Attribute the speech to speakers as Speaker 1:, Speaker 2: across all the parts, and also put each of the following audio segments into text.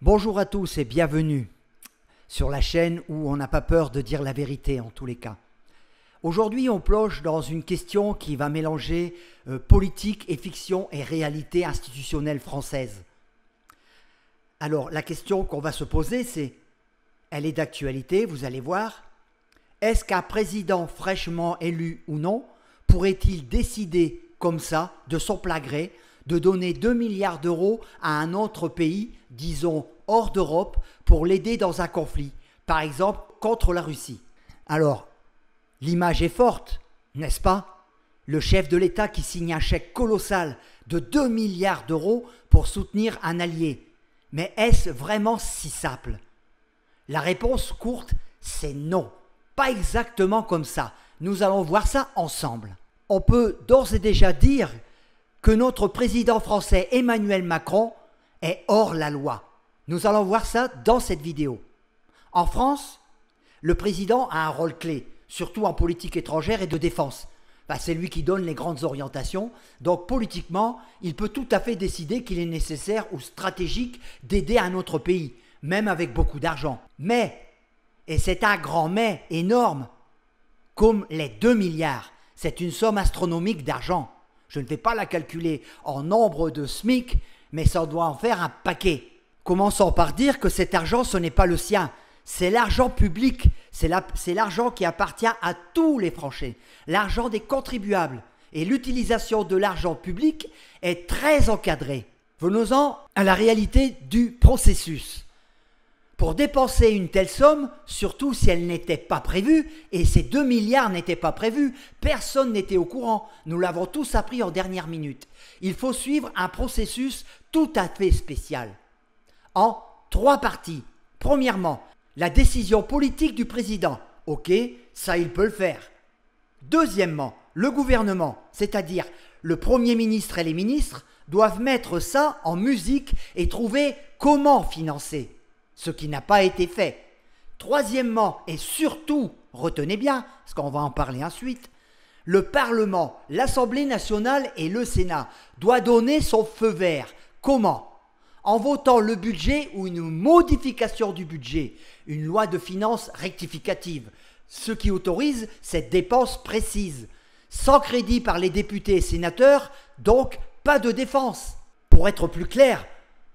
Speaker 1: Bonjour à tous et bienvenue sur la chaîne où on n'a pas peur de dire la vérité en tous les cas. Aujourd'hui, on plonge dans une question qui va mélanger politique et fiction et réalité institutionnelle française. Alors, la question qu'on va se poser, c'est, elle est d'actualité, vous allez voir. Est-ce qu'un président fraîchement élu ou non pourrait-il décider comme ça, de son plein gré, de donner 2 milliards d'euros à un autre pays, disons hors d'Europe, pour l'aider dans un conflit, par exemple contre la Russie? Alors, l'image est forte, n'est-ce pas? Le chef de l'État qui signe un chèque colossal de 2 milliards d'euros pour soutenir un allié. Mais est-ce vraiment si simple? La réponse courte, c'est non. Pas exactement comme ça. Nous allons voir ça ensemble. On peut d'ores et déjà dire que notre président français Emmanuel Macron est hors la loi. Nous allons voir ça dans cette vidéo. En France, le président a un rôle clé, surtout en politique étrangère et de défense. C'est lui qui donne les grandes orientations, donc politiquement, il peut tout à fait décider qu'il est nécessaire ou stratégique d'aider un autre pays, même avec beaucoup d'argent. Mais, et c'est un grand mais énorme, comme les 2 milliards, c'est une somme astronomique d'argent. Je ne vais pas la calculer en nombre de SMIC, mais ça doit en faire un paquet. Commençons par dire que cet argent, ce n'est pas le sien. C'est l'argent public, c'est l'argent qui appartient à tous les Français, l'argent des contribuables. Et l'utilisation de l'argent public est très encadrée. Venons-en à la réalité du processus. Pour dépenser une telle somme, surtout si elle n'était pas prévue, et ces 2 milliards n'étaient pas prévus, personne n'était au courant, nous l'avons tous appris en dernière minute. Il faut suivre un processus tout à fait spécial, en 3 parties. Premièrement, la décision politique du président. Ok, ça il peut le faire. Deuxièmement, le gouvernement, c'est-à-dire le Premier ministre et les ministres, doivent mettre ça en musique et trouver comment financer. Ce qui n'a pas été fait. Troisièmement, et surtout, retenez bien, parce qu'on va en parler ensuite, le Parlement, l'Assemblée nationale et le Sénat doivent donner son feu vert. Comment? En votant le budget ou une modification du budget, une loi de finances rectificative, ce qui autorise cette dépense précise. Sans crédit par les députés et sénateurs, donc pas de défense. Pour être plus clair,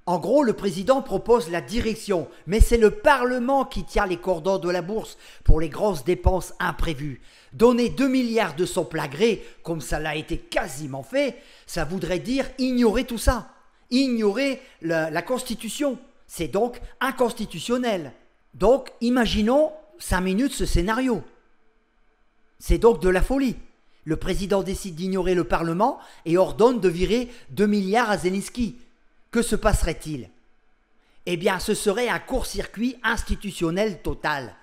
Speaker 1: en gros, le président propose la direction, mais c'est le Parlement qui tient les cordons de la bourse pour les grosses dépenses imprévues. Donner 2 milliards de son plein gré, comme ça l'a été quasiment fait, ça voudrait dire ignorer tout ça, ignorer la Constitution. C'est donc inconstitutionnel. Donc, imaginons 5 minutes ce scénario. C'est donc de la folie. Le président décide d'ignorer le Parlement et ordonne de virer 2 milliards à Zelensky. Que se passerait-il? Eh bien, ce serait un court-circuit institutionnel total.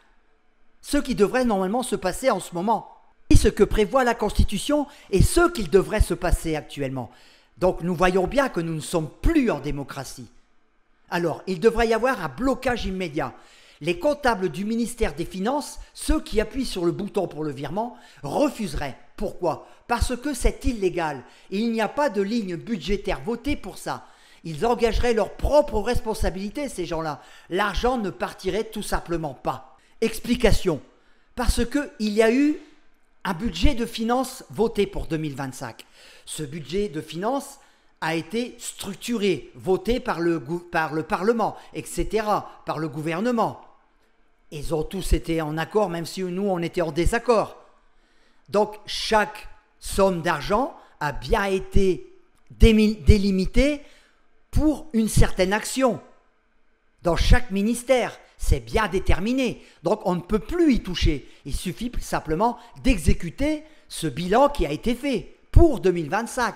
Speaker 1: Ce qui devrait normalement se passer en ce moment. Ce que prévoit la Constitution et ce qu'il devrait se passer actuellement. Donc nous voyons bien que nous ne sommes plus en démocratie. Alors, il devrait y avoir un blocage immédiat. Les comptables du ministère des Finances, ceux qui appuient sur le bouton pour le virement, refuseraient. Pourquoi? Parce que c'est illégal. Il n'y a pas de ligne budgétaire votée pour ça. Ils engageraient leur propre responsabilité, ces gens-là. L'argent ne partirait tout simplement pas. Explication. Parce qu'il y a eu un budget de finances voté pour 2025. Ce budget de finances a été structuré, voté par le Parlement, etc., par le gouvernement. Ils ont tous été en accord, même si nous, on était en désaccord. Donc, chaque somme d'argent a bien été délimitée pour une certaine action. Dans chaque ministère, c'est bien déterminé. Donc, on ne peut plus y toucher. Il suffit simplement d'exécuter ce bilan qui a été fait pour 2025.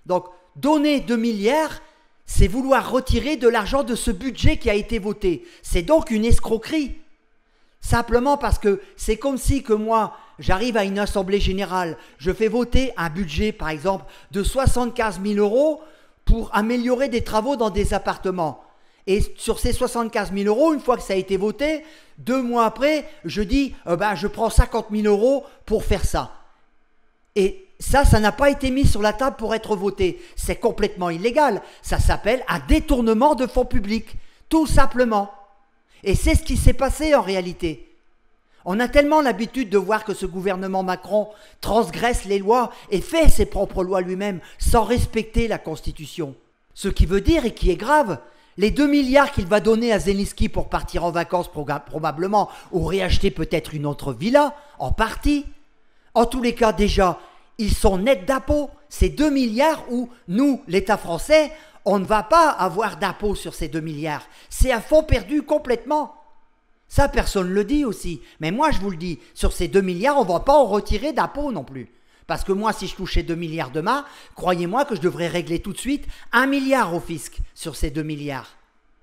Speaker 1: Donc, donner 2 milliards, c'est vouloir retirer de l'argent de ce budget qui a été voté. C'est donc une escroquerie. Simplement parce que c'est comme si que moi, j'arrive à une assemblée générale, je fais voter un budget, par exemple, de 75 000 € pour améliorer des travaux dans des appartements. Et sur ces 75 000 €, une fois que ça a été voté, 2 mois après, je dis, je prends 50 000 € pour faire ça. Et ça n'a pas été mis sur la table pour être voté. C'est complètement illégal. Ça s'appelle un détournement de fonds publics, tout simplement. Et c'est ce qui s'est passé en réalité. On a tellement l'habitude de voir que ce gouvernement Macron transgresse les lois et fait ses propres lois lui-même sans respecter la Constitution. Ce qui veut dire, et qui est grave, les 2 milliards qu'il va donner à Zelensky pour partir en vacances probablement, ou réacheter peut-être une autre villa, en partie. En tous les cas, déjà, ils sont nets d'impôts. Ces 2 milliards où nous, l'État français, on ne va pas avoir d'impôts sur ces 2 milliards. C'est à fond perdu complètement. Ça, personne ne le dit aussi. Mais moi, je vous le dis, sur ces 2 milliards, on ne va pas en retirer d'impôts non plus. Parce que moi, si je touchais 2 milliards demain, croyez-moi que je devrais régler tout de suite 1 milliard au fisc sur ces 2 milliards.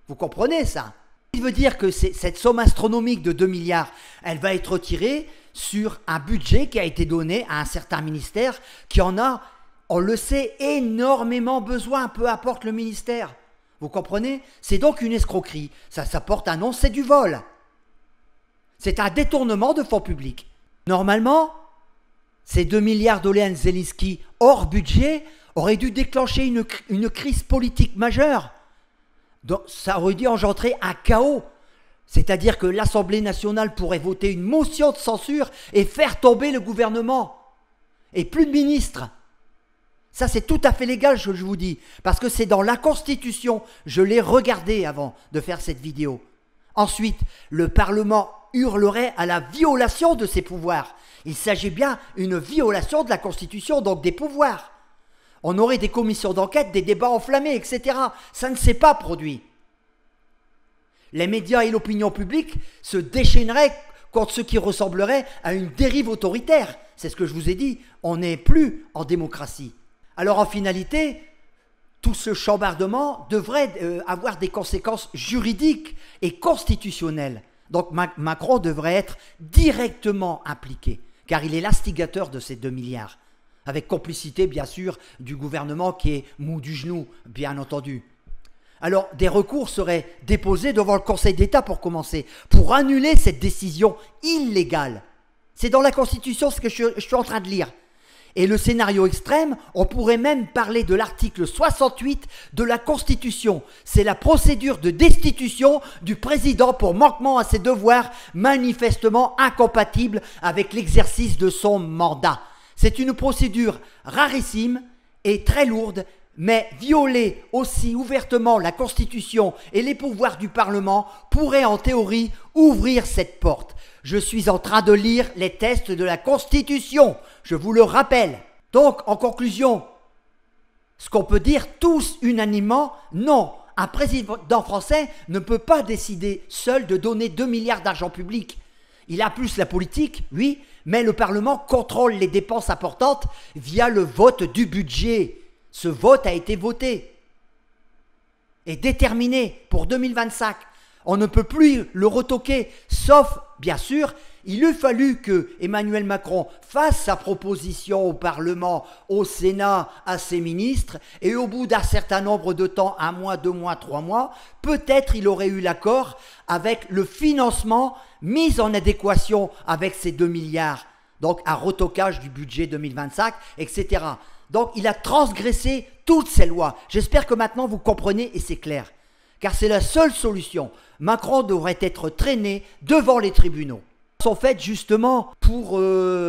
Speaker 1: Vous comprenez ça? Il veut dire que cette somme astronomique de 2 milliards, elle va être retirée sur un budget qui a été donné à un certain ministère qui en a, on le sait, énormément besoin, peu importe le ministère. Vous comprenez? C'est donc une escroquerie. Ça porte un nom, c'est du vol. C'est un détournement de fonds publics. Normalement, ces 2 milliards d'Oléan Zelensky hors budget auraient dû déclencher une crise politique majeure. Donc, ça aurait dû engendrer un chaos. C'est-à-dire que l'Assemblée nationale pourrait voter une motion de censure et faire tomber le gouvernement. Et plus de ministres. Ça, c'est tout à fait légal, je vous dis. Parce que c'est dans la Constitution. Je l'ai regardé avant de faire cette vidéo. Ensuite, le Parlement hurlerait à la violation de ses pouvoirs. Il s'agit bien d'une violation de la Constitution, donc des pouvoirs. On aurait des commissions d'enquête, des débats enflammés, etc. Ça ne s'est pas produit. Les médias et l'opinion publique se déchaîneraient contre ce qui ressemblerait à une dérive autoritaire. C'est ce que je vous ai dit, on n'est plus en démocratie. Alors en finalité, tout ce chambardement devrait avoir des conséquences juridiques et constitutionnelles. Donc Macron devrait être directement impliqué, car il est l'instigateur de ces 2 milliards, avec complicité bien sûr du gouvernement qui est mou du genou, bien entendu. Alors des recours seraient déposés devant le Conseil d'État pour commencer, pour annuler cette décision illégale. C'est dans la Constitution ce que je suis en train de lire. Et le scénario extrême, on pourrait même parler de l'article 68 de la Constitution. C'est la procédure de destitution du président pour manquement à ses devoirs manifestement incompatibles avec l'exercice de son mandat. C'est une procédure rarissime et très lourde, mais violer aussi ouvertement la Constitution et les pouvoirs du Parlement pourrait en théorie ouvrir cette porte. Je suis en train de lire les textes de la Constitution, je vous le rappelle. Donc, en conclusion, ce qu'on peut dire tous unanimement, non, un président français ne peut pas décider seul de donner 2 milliards d'argent public. Il a plus la politique, oui, mais le Parlement contrôle les dépenses importantes via le vote du budget. Ce vote a été voté et déterminé pour 2025. On ne peut plus le retoquer, sauf, bien sûr, il eût fallu que Emmanuel Macron fasse sa proposition au Parlement, au Sénat, à ses ministres, et au bout d'un certain nombre de temps, 1 mois, 2 mois, 3 mois, peut-être il aurait eu l'accord avec le financement mis en adéquation avec ces 2 milliards, donc un retocage du budget 2025, etc. Donc il a transgressé toutes ces lois. J'espère que maintenant vous comprenez et c'est clair. Car c'est la seule solution. Macron devrait être traîné devant les tribunaux. Sont faites justement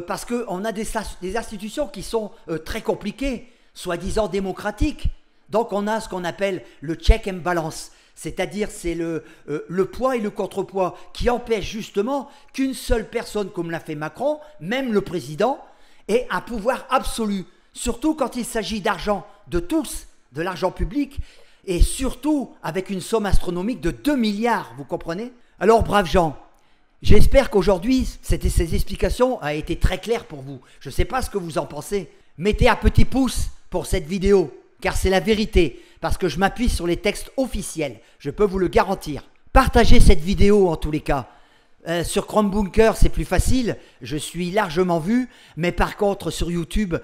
Speaker 1: parce qu'on a des institutions qui sont très compliquées, soi-disant démocratiques. Donc on a ce qu'on appelle le check and balance, c'est-à-dire c'est le poids et le contrepoids qui empêche justement qu'une seule personne comme l'a fait Macron, même le président, ait un pouvoir absolu. Surtout quand il s'agit d'argent de tous, de l'argent public, et surtout avec une somme astronomique de 2 milliards, vous comprenez? Alors, braves gens, j'espère qu'aujourd'hui, ces explications ont été très claires pour vous. Je ne sais pas ce que vous en pensez. Mettez un petit pouce pour cette vidéo, car c'est la vérité, parce que je m'appuie sur les textes officiels, je peux vous le garantir. Partagez cette vidéo en tous les cas. Sur Chromebunker, c'est plus facile. Je suis largement vu. Mais par contre, sur YouTube,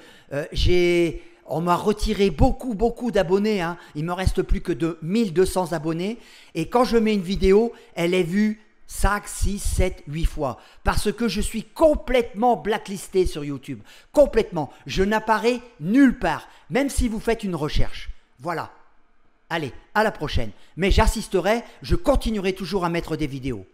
Speaker 1: on m'a retiré beaucoup d'abonnés. Hein. Il me reste plus que de 1200 abonnés. Et quand je mets une vidéo, elle est vue 5, 6, 7, 8 fois. Parce que je suis complètement blacklisté sur YouTube. Complètement. Je n'apparais nulle part. Même si vous faites une recherche. Voilà. Allez, à la prochaine. Mais j'assisterai, je continuerai toujours à mettre des vidéos.